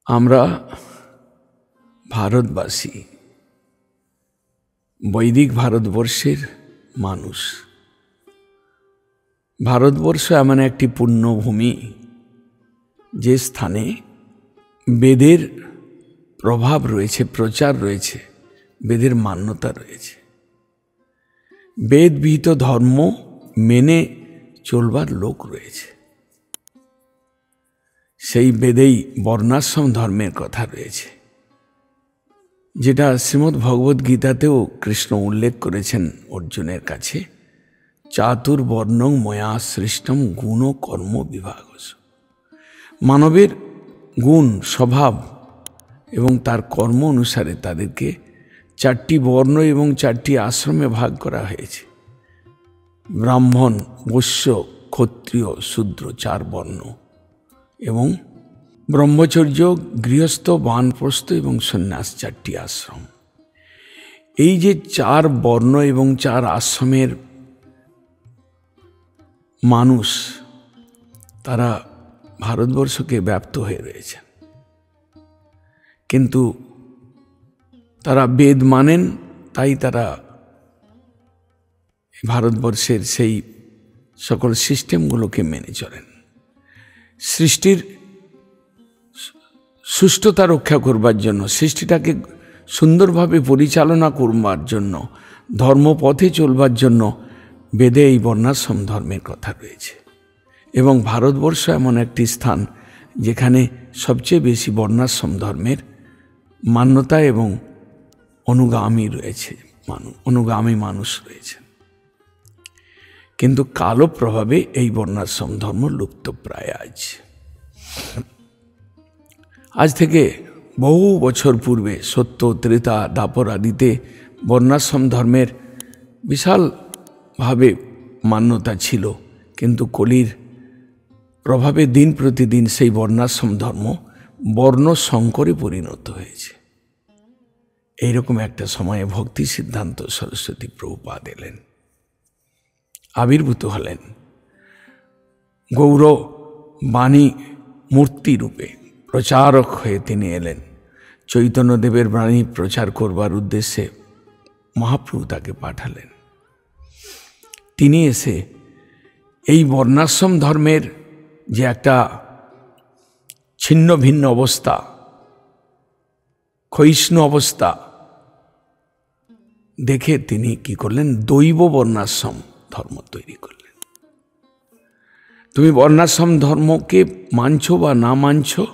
আমরা ভারতবাসী, বৈদিক ভারতবর্ষের মানুষ। ভারতবর্ষ এমন একটি পুণ্যভূমি যে স্থানে বেদের প্রভাব রয়েছে, প্রচার রয়েছে, বেদের মান্যতা রয়েছে। বেদবিহিত ধর্ম মেনে চলবার লোক রয়েছে। সেই বেদেই বর্ণাশ্রম ধর্মের কথা রয়েছে, যেটা শ্রীমদ্ ভগবদ্ গীতাতেও কৃষ্ণ উল্লেখ করেছেন অর্জুনের কাছে, চাতুর্বর্ণং ময়া সৃষ্টম গুণ কর্ম বিভাগস। মানবের গুণ, স্বভাব এবং তার কর্ম অনুসারে তাদেরকে 4টি বর্ণ এবং 4টি আশ্রমে ভাগ করা হয়েছে। ব্রাহ্মণ, বৈশ্য, ক্ষত্রিয়, শূদ্র, 4 বর্ণ, এবং ব্রহ্মচর্য, গৃহস্থ, বানপ্রস্থ এবং সন্ন্যাস, 4টি আশ্রম। এই যে 4 বর্ণ এবং 4 আশ্রমের মানুষ, তারা ভারতবর্ষকে ব্যাপ্ত হয়ে রয়েছে। কিন্তু তারা বেদ মানেন, তাই তারা ভারতবর্ষের সেই সকল সিস্টেমগুলোকে মেনে চলেন। সৃষ্টির সুষ্ঠুতা রক্ষা করবার জন্য, সৃষ্টিটাকে সুন্দরভাবে পরিচালনা করবার জন্য, ধর্মপথে চলবার জন্য বেদে এই বর্ণাশ্রম ধর্মের কথা রয়েছে। এবং ভারতবর্ষ এমন একটি স্থান যেখানে সবচেয়ে বেশি বর্ণাশ্রম ধর্মের মান্যতা এবং অনুগামী রয়েছে, অনুগামী মানুষ রয়েছে। কিন্তু কালপ্রভাবে এই বর্ণাশ্রম ধর্ম লুপ্তপ্রায়। আজ থেকে বহু বছর পূর্বে, সত্য, ত্রেতা, দ্বাপর আদিতে বর্ণাশ্রম ধর্মের বিশালভাবে মান্যতা ছিল। কিন্তু কলির প্রভাবে দিন প্রতিদিন সেই বর্ণাশ্রম ধর্ম বর্ণ সংকরে পরিণত হয়েছে। এইরকম একটা সময়ে ভক্তি সিদ্ধান্ত সরস্বতী প্রভুপাদ এলেন, আবির্ভূত হলেন। গৌর বাণী মূর্তি রূপে প্রচারক হয়ে তিনি এলেন। চৈতন্যদেবের বাণী প্রচার করবার উদ্দেশ্যে মহাপ্রভু তাকে পাঠালেন। তিনি এসে এই বর্ণাশ্রম ধর্মের যে একটা ছিন্ন ভিন্ন অবস্থা, ক্ষয়িষ্ণু অবস্থা দেখে তিনি কি করলেন, দৈব বর্ণাশ্রম ধর্ম তৈরি করলেন। তুমি বর্ণাশ্রম ধর্মকে মানছো বা না মানছো,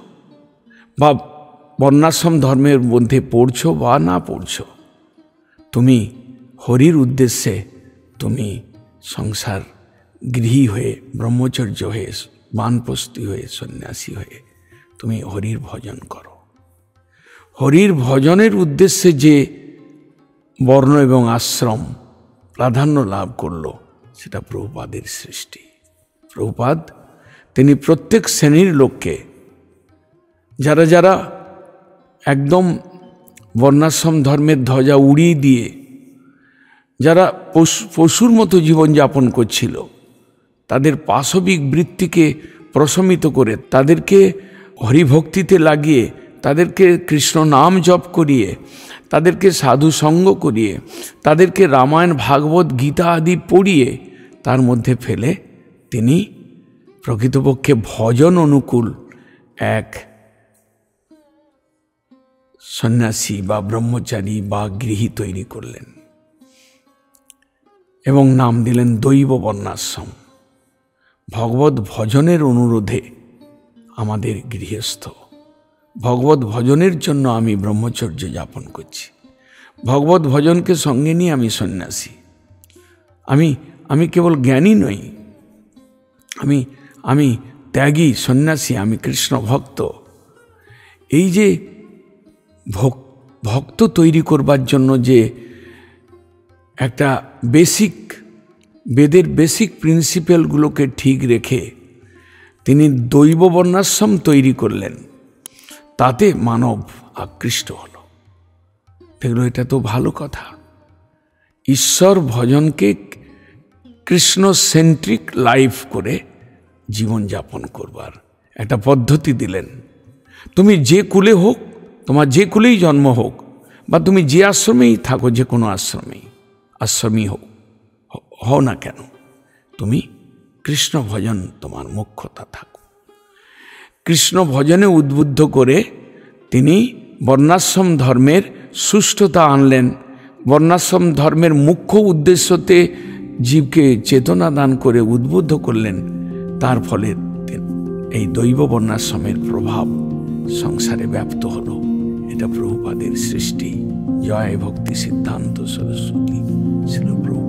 বা বর্ণাশ্রম ধর্মের মধ্যে পড়ছো বা না পড়ছো, তুমি হরির উদ্দেশ্যে তুমি সংসার গৃহী হয়ে, ব্রহ্মচর্য হয়ে, বানপ্রস্থী হয়ে, সন্ন্যাসী হয়ে তুমি হরির ভজন করো। হরির ভজনের উদ্দেশ্যে যে বর্ণ এবং আশ্রম প্রাধান্য লাভ করল, সেটা প্রভুপাদের সৃষ্টি। প্রভুপাদ তিনি প্রত্যেক শ্রেণীর লোককে, যারা যারা একদম বর্ণাশ্রম ধর্মের ধ্বজা উড়িয়ে দিয়ে যারা পশুর মতো জীবনযাপন করছিল, তাদের পাশবিক বৃত্তিকে প্রশমিত করে, তাদেরকে হরিভক্তিতে লাগিয়ে, তাদেরকে কৃষ্ণ নাম জপ করিয়ে, তাদেরকে সাধু সঙ্গ করিয়ে, তাদেরকে রামায়ণ, ভাগবত, গীতা আদি পড়িয়ে তার মধ্যে ফেলে তিনি প্রকৃতপক্ষে ভজন অনুকূল এক সন্ন্যাসী বা ব্রহ্মচারী বা গৃহী তৈরি করলেন এবং নাম দিলেন দৈব বর্ণাশ্রম। ভগবত ভজনের অনুরোধে আমাদের গৃহস্থ, ভগবত ভজনের জন্য আমি ব্রহ্মচর্য যাপন করছি, ভগবত ভজনকে সঙ্গে নিয়ে আমি সন্ন্যাসী। আমি কেবল জ্ঞানী নই, আমি ত্যাগী, সন্ন্যাসী, আমি কৃষ্ণ ভক্ত। এই যে ভক্ত তৈরি করবার জন্য যে একটা বেসিক, বেদের বেসিক প্রিন্সিপালগুলোকে ঠিক রেখে তিনি দৈব বর্ণাশ্রম তৈরি করলেন, তাতে মানব আকৃষ্ট হল। দেখলো, এটা তো ভালো কথা। ঈশ্বর ভজনকে কৃষ্ণ সেন্ট্রিক লাইফ করে জীবনযাপন করবার একটা পদ্ধতি দিলেন। তুমি যে কুলে হোক, তোমার যে কুলেই জন্ম হোক, বা তুমি যে আশ্রমেই থাকো, যে কোনো আশ্রমই হও না কেন, তুমি কৃষ্ণ ভজন তোমার মুখ্যতা থাকো। কৃষ্ণ ভজনে উদ্বুদ্ধ করে তিনি বর্ণাশ্রম ধর্মের সুষ্ঠুতা আনলেন। বর্ণাশ্রম ধর্মের মুখ্য উদ্দেশ্যতে জীবকে চেতনা দান করে উদ্বুদ্ধ করলেন। তার ফলে এই দৈব বর্ণাশ্রমের প্রভাব সংসারে ব্যাপ্ত হলো। এটা প্রভুপাদের সৃষ্টি। জয় ভক্তি সিদ্ধান্ত সরস্বতী শ্রীল প্রভু।